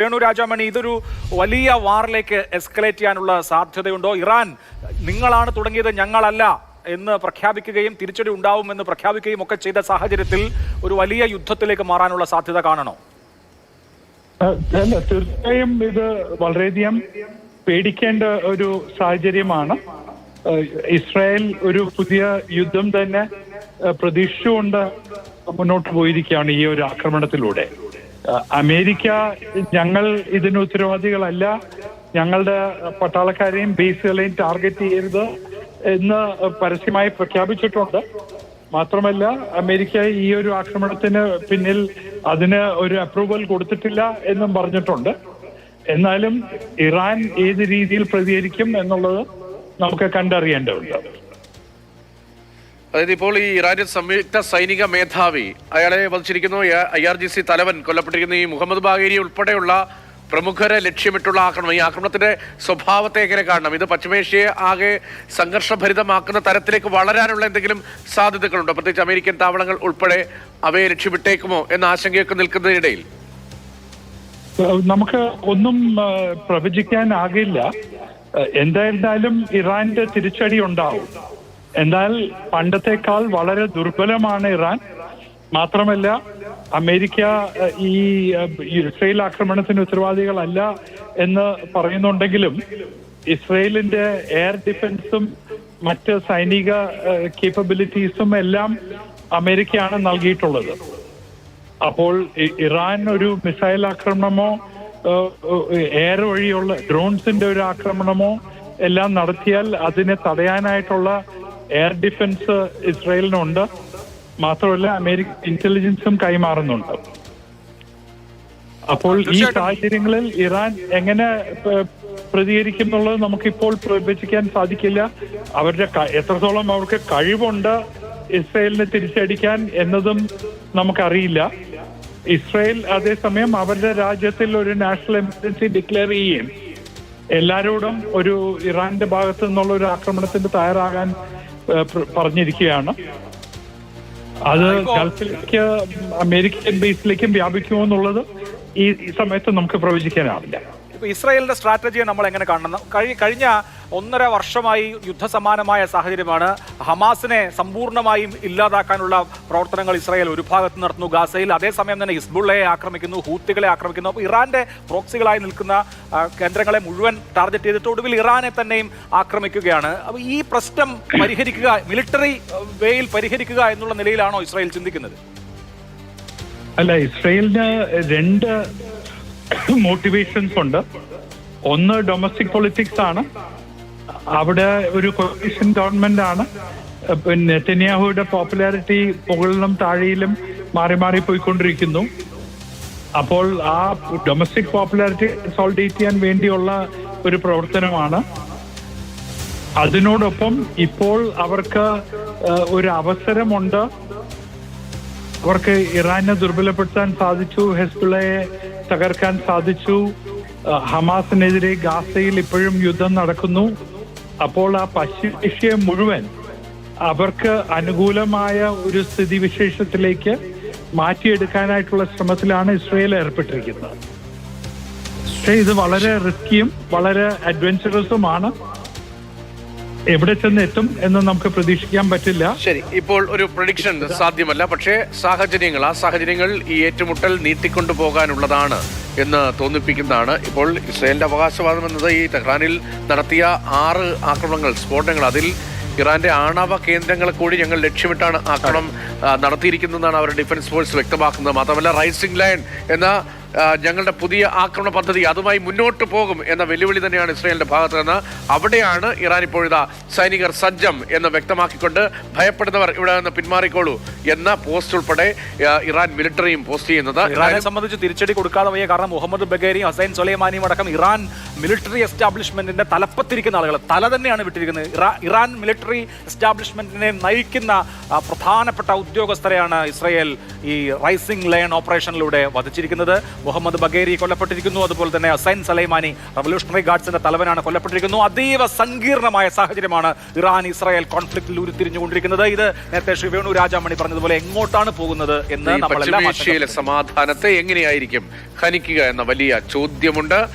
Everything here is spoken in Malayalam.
രേണു രാജാമണി, ഇതൊരു വലിയ വാറിലേക്ക് എസ്കലേറ്റ് ചെയ്യാനുള്ള സാധ്യതയുണ്ടോ? ഇറാൻ നിങ്ങളാണ് തുടങ്ങിയത്, ഞങ്ങളല്ല എന്ന് പ്രഖ്യാപിക്കുകയും തിരിച്ചടി ഉണ്ടാവുമെന്ന് പ്രഖ്യാപിക്കുകയും ഒക്കെ ചെയ്ത സാഹചര്യത്തിൽ ഒരു വലിയ യുദ്ധത്തിലേക്ക് മാറാനുള്ള സാധ്യത കാണണോ? തീർച്ചയായും ഇത് വളരെയധികം പേടിക്കേണ്ട ഒരു സാഹചര്യമാണ്. ഇസ്രായേൽ ഒരു പുതിയ യുദ്ധം തന്നെ പ്രതീക്ഷിച്ചുകൊണ്ട് മുന്നോട്ട് പോയിരിക്കുകയാണ് ഈ ഒരു ആക്രമണത്തിലൂടെ. അമേരിക്ക ഞങ്ങൾ ഇതിന് ഉത്തരവാദികളല്ല, ഞങ്ങളുടെ പട്ടാളക്കാരെയും ബേസുകളെയും ടാർഗറ്റ് ചെയ്യരുത് എന്ന് പരസ്യമായി പ്രഖ്യാപിച്ചിട്ടുണ്ട്. മാത്രമല്ല അമേരിക്ക ഈ ഒരു ആക്രമണത്തിന് പിന്നിൽ അതിന് ഒരു അപ്രൂവൽ കൊടുത്തിട്ടില്ല എന്നും പറഞ്ഞിട്ടുണ്ട്. എന്നാലും ഇറാൻ ഏത് രീതിയിൽ പ്രതികരിക്കും എന്നുള്ളത് നമുക്ക് കണ്ടറിയേണ്ടതുണ്ട്. അതായത് ഇപ്പോൾ ഈ ഇറാനിയൻ സംയുക്ത സൈനിക മേധാവി അയാളെ വധിച്ചിരിക്കുന്നു, IRGC തലവൻ കൊല്ലപ്പെട്ടിരിക്കുന്നു. ഈ മുഹമ്മദ് ബാഗേരി ഉൾപ്പെടെയുള്ള പ്രമുഖരെ ലക്ഷ്യമിട്ടുള്ള ആക്രമണം, ഈ ആക്രമണത്തിന്റെ സ്വഭാവത്തെ എങ്ങനെ കാണണം? ഇത് പശ്ചിമേഷ്യയെ ആകെ സംഘർഷഭരിതമാക്കുന്ന തരത്തിലേക്ക് വളരാനുള്ള എന്തെങ്കിലും സാധ്യതകളുണ്ടോ? പ്രത്യേകിച്ച് അമേരിക്കൻ താവളങ്ങൾ ഉൾപ്പെടെ അവയെ ലക്ഷ്യമിട്ടേക്കുമോ എന്ന ആശങ്കയൊക്കെ നിൽക്കുന്നതിനിടയിൽ നമുക്ക് ഒന്നും പ്രവചിക്കാനാകില്ല. എന്തായിരുന്നാലും ഇറാന്റെ തിരിച്ചടി ഉണ്ടാവും. എന്നാൽ പണ്ടത്തെക്കാൾ വളരെ ദുർബലമാണ് ഇറാൻ. മാത്രമല്ല അമേരിക്ക ഈ ഇസ്രയേൽ ആക്രമണത്തിന് ഉത്തരവാദികളല്ല എന്ന് പറയുന്നുണ്ടെങ്കിലും ഇസ്രയേലിന്റെ എയർ ഡിഫൻസും മറ്റ് സൈനിക കേപ്പബിലിറ്റീസും എല്ലാം അമേരിക്കയാണ് നൽകിയിട്ടുള്ളത്. അപ്പോൾ ഇറാൻ ഒരു മിസൈൽ ആക്രമണമോ എയർ വഴിയുള്ള ഡ്രോൺസിന്റെ ഒരു ആക്രമണമോ എല്ലാം നടത്തിയാൽ അതിനെ തടയാനായിട്ടുള്ള എയർ ഡിഫൻസ് ഇസ്രായേലിനുണ്ട്. മാത്രമല്ല അമേരിക്കൻ ഇന്റലിജൻസും കൈമാറുന്നുണ്ട്. അപ്പോൾ ഈ സാഹചര്യങ്ങളിൽ ഇറാൻ എങ്ങനെ പ്രതികരിക്കും എന്നുള്ളത് നമുക്കിപ്പോൾ പ്രവചിക്കാൻ സാധിക്കില്ല. അവരുടെ എത്രത്തോളം അവർക്ക് കഴിവുണ്ട് ഇസ്രായേലിനെ തിരിച്ചടിക്കാൻ എന്നതും നമുക്കറിയില്ല. ഇസ്രായേൽ അതേസമയം അവരുടെ രാജ്യത്തിൽ ഒരു നാഷണൽ എമർജൻസി ഡിക്ലെയർ ചെയ്യുകയും എല്ലാവരോടും ഒരു ഇറാന്റെ ഭാഗത്തു നിന്നുള്ള ഒരു ആക്രമണത്തിന് തയ്യാറാകാൻ പറഞ്ഞിരിക്കുകയാണ്. അത് ഗൾഫിലേക്ക് അമേരിക്കൻ ബേസിലേക്കും വ്യാപിക്കുമോ എന്നുള്ളത് ഈ സമയത്ത് നമുക്ക് പ്രവചിക്കാനാവില്ല. ഇപ്പോൾ ഇസ്രായേലിന്റെ സ്ട്രാറ്റജിയെ നമ്മൾ എങ്ങനെ കാണണം? കഴിഞ്ഞ 1.5 വർഷമായി യുദ്ധസമാനമായ സാഹചര്യമാണ്. ഹമാസിനെ സമ്പൂർണ്ണമായും ഇല്ലാതാക്കാനുള്ള പ്രവർത്തനങ്ങൾ ഇസ്രായേൽ ഒരു ഭാഗത്ത് നടത്തുന്നു ഗാസയിൽ. അതേസമയം തന്നെ ഹിസ്ബുള്ളയെ ആക്രമിക്കുന്നു, ഹൂത്തികളെ ആക്രമിക്കുന്നു. അപ്പോൾ ഇറാന്റെ പ്രോക്സികളായി നിൽക്കുന്ന കേന്ദ്രങ്ങളെ മുഴുവൻ ടാർഗറ്റ് ചെയ്തിട്ട് ഒടുവിൽ ഇറാനെ തന്നെയും ആക്രമിക്കുകയാണ്. അപ്പോൾ ഈ പ്രശ്നം പരിഹരിക്കുക, മിലിറ്ററി വേയിൽ പരിഹരിക്കുക എന്നുള്ള നിലയിലാണോ ഇസ്രായേൽ ചിന്തിക്കുന്നത്? അല്ല, ഇസ്രായേലിന് 2 മോട്ടിവേഷൻസ് ഉണ്ട്. ഒന്ന് ഡൊമസ്റ്റിക് പൊളിറ്റിക്സ് ആണ്. അവിടെ ഒരു കോalition ഗവൺമെന്റ് ആണ്. പിന്നെ നെതന്യാഹുവിന്റെ പോപ്പുലാരിറ്റി മുകളിലും താഴെയിലും മാറി മാറി പോയിക്കൊണ്ടിരിക്കുന്നു. അപ്പോൾ ആ ഡൊമസ്റ്റിക് പോപ്പുലാരിറ്റി കൺസോളിഡേറ്റ് ചെയ്യാൻ വേണ്ടിയുള്ള ഒരു പ്രവർത്തനമാണ്. അതിനോടൊപ്പം ഇപ്പോൾ അവർക്ക് ഒരു അവസരമുണ്ട്. അവർക്ക് ഇറാനെ ദുർബലപ്പെടുത്താൻ സാധിച്ചു, ഹെസ്ബുള്ളയെ തകർക്കാൻ സാധിച്ചു. ഹമാസിനെതിരെ ഗാസയിൽ ഇപ്പോഴും യുദ്ധം നടക്കുന്നു. അപ്പോൾ ആ പശ്ചിമേഷ്യ മുഴുവൻ അവർക്ക് അനുകൂലമായ ഒരു സ്ഥിതിവിശേഷത്തിലേക്ക് മാറ്റിയെടുക്കാനായിട്ടുള്ള ശ്രമത്തിലാണ് ഇസ്രായേൽ ഏർപ്പെട്ടിരിക്കുന്നത്. പക്ഷേ ഇത് വളരെ റിസ്കിയും വളരെ അഡ്വഞ്ചറസുമാണ്. എവിടെ ചെന്ന് എത്തും എന്ന് നമുക്ക് പ്രതീക്ഷിക്കാൻ പറ്റില്ല. ശരി, ഇപ്പോൾ ഒരു പ്രഡിക്ഷൻ സാധ്യമല്ല. പക്ഷേ ആ സാഹചര്യങ്ങൾ ഈ ഏറ്റുമുട്ടൽ നീട്ടിക്കൊണ്ടു പോകാനുള്ളതാണ് എന്ന് തോന്നിപ്പിക്കുന്നതാണ്. ഇപ്പോൾ ഇസ്രായേലിന്റെ അവകാശവാദം എന്നത് ഈ ടെഹ്റാനിൽ നടത്തിയ 6 ആക്രമണങ്ങൾ, സ്ഫോടനങ്ങൾ, അതിൽ ഇറാന്റെ ആണവ കേന്ദ്രങ്ങളെ കൂടി ഞങ്ങൾ ലക്ഷ്യമിട്ടാണ് ആക്രമണം നടത്തിയിരിക്കുന്നതെന്നാണ് അവരുടെ ഡിഫൻസ് ഫോഴ്സ് വ്യക്തമാക്കുന്നത്. മാത്രമല്ല റൈസിംഗ് ലയൺ എന്ന ഞങ്ങളുടെ പുതിയ ആക്രമണ പദ്ധതി അതുമായി മുന്നോട്ട് പോകും എന്ന വെല്ലുവിളി തന്നെയാണ് ഇസ്രായേലിന്റെ ഭാഗത്ത് നിന്ന്. അവിടെയാണ് ഇറാൻ ഇപ്പോഴിതാ സൈനികർ സജ്ജം എന്ന് വ്യക്തമാക്കിക്കൊണ്ട് ഭയപ്പെടുന്നവർ ഇവിടെ നിന്ന് പിന്മാറിക്കോളൂ എന്ന പോസ്റ്റ് ഉൾപ്പെടെ ഇറാൻ മിലിറ്ററിയും പോസ്റ്റ് ചെയ്യുന്നത്. ഇറാനെ സംബന്ധിച്ച് തിരിച്ചടി കൊടുക്കാതെ വയ്യ. കാരണം മുഹമ്മദ് ബഗേരിയും ഹസൈൻ സൊലൈമാനിയും അടക്കം ഇറാൻ മിലിറ്ററി എസ്റ്റാബ്ലിഷ്മെന്റിന്റെ തലപ്പത്തിരിക്കുന്ന ആളുകൾ തല തന്നെയാണ് വിട്ടിരിക്കുന്നത്. ഇറാൻ മിലിറ്ററി എസ്റ്റാബ്ലിഷ്മെന്റിനെ നയിക്കുന്ന പ്രധാനപ്പെട്ട ഉദ്യോഗസ്ഥരെയാണ് ഇസ്രയേൽ ഈ റൈസിംഗ് ലയൺ ഓപ്പറേഷനിലൂടെ വധിച്ചിരിക്കുന്നത്. മുഹമ്മദ് ബഗേരി കൊല്ലപ്പെട്ടിരിക്കുന്നു. അതുപോലെ തന്നെ ഹസൈൻ സലൈമാനി റവല്യൂഷണറി ഗാർഡ്സിന്റെ തലവനാണ് കൊല്ലപ്പെട്ടിരിക്കുന്നു. അതീവ സങ്കീർണമായ സാഹചര്യമാണ് ഇറാൻ ഇസ്രായേൽ കോൺഫ്ലിക്റ്റിൽ ഉരുത്തിരിഞ്ഞുകൊണ്ടിരിക്കുന്നത്. ഇത് നേരത്തെ ശ്രീ വേണു രാജാമണി പറഞ്ഞതുപോലെ എങ്ങോട്ടാണ് പോകുന്നത് എന്ന് നമ്മളെല്ലാം പശ്ചിമേഷ്യയിലെ സമാധാനത്തെ എങ്ങനെയായിരിക്കും ഹനിക്കുക എന്ന വലിയ ചോദ്യമുണ്ട്.